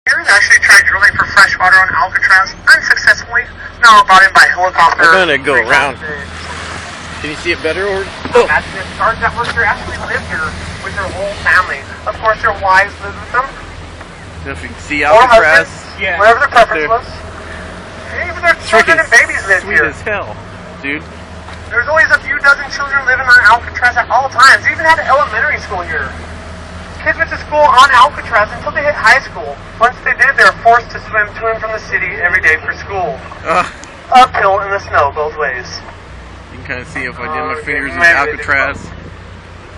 Here's actually tried drilling for fresh water on Alcatraz unsuccessfully. Now brought in by helicopter. I'm gonna go around. Can you see it better? Or Imagine if guards that work here actually live here with their whole family. Of course, their wives live with them. if you can see Or Alcatraz, husbands, whatever their preference was. And even their children and babies live sweet here. as hell, dude. There's always a few dozen children living on Alcatraz at all times. They even had an elementary school here. Kids went to school on Alcatraz until they hit high school. Once they did, they were forced to swim to and from the city every day for school. Uphill in the snow, both ways. You can kind of see if I did my fingers in Alcatraz.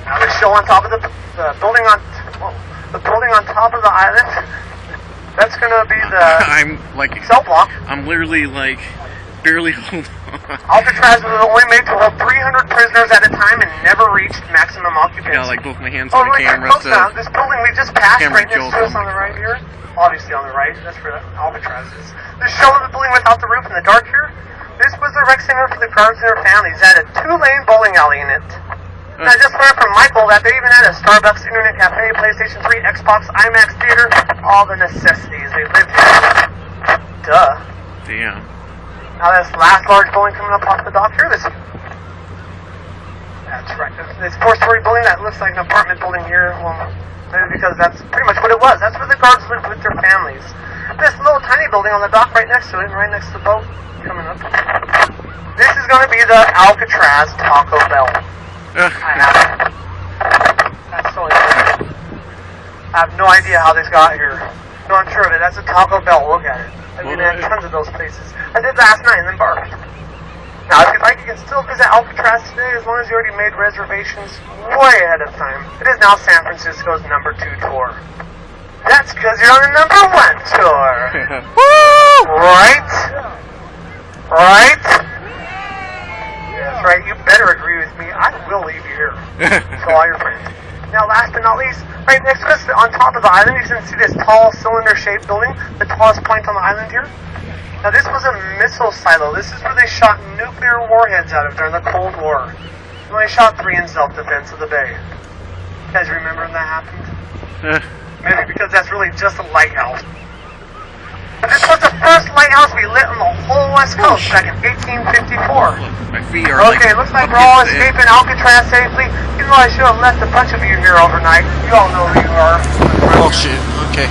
Now the show on top of the building on top of the island. That's gonna be the I'm like cell block. I'm literally like barely holding on. Alcatraz was only made to hold 300 prisoners at a time and never reached maximum occupancy. I got like both my hands on the camera, so this building we just passed camera right next to us on the right here. Obviously on the right, that's where Alcatraz is. The show of the building without the roof in the dark here. This was the rec center for the guards and their families. It had a 2-lane bowling alley in it. And I just learned from Michael that they even had a Starbucks, internet cafe, PlayStation 3, Xbox, IMAX theater, all the necessities. They lived here. Duh. damn. Now this last large building coming up off the dock here, that's right. This 4-story building that looks like an apartment building here, well, maybe because that's pretty much what it was. That's where the guards lived with their families. This little tiny building on the dock right next to it, and right next to the boat coming up. This is going to be the Alcatraz Taco Bell. I have it. That's so interesting. I have no idea how this got here. No, I'm sure of it. That's a Taco Bell. Look at it. I mean, they had tons of those places. I did last night and then barked. Now, if you'd like, you can still visit Alcatraz today as long as you already made reservations way ahead of time. It is now San Francisco's #2 tour. That's because you're on the #1 tour. Woo! Right? Right? That's right. You better agree with me. I will leave you here. To all your friends. Now, last but not least, right next to us, on top of the island, you can see this tall, cylinder-shaped building, the tallest point on the island here. Now, this was a missile silo. This is where they shot nuclear warheads out of during the Cold War. They only shot 3 in self-defense of the bay. You guys remember when that happened? Maybe because that's really just a lighthouse. But this was the first lighthouse we lit on the whole West Coast back in 1854. My feet are okay, looks like we're all escaping Alcatraz safely. Even though I should have left a bunch of you here overnight. You all know who you are. Bullshit. Okay.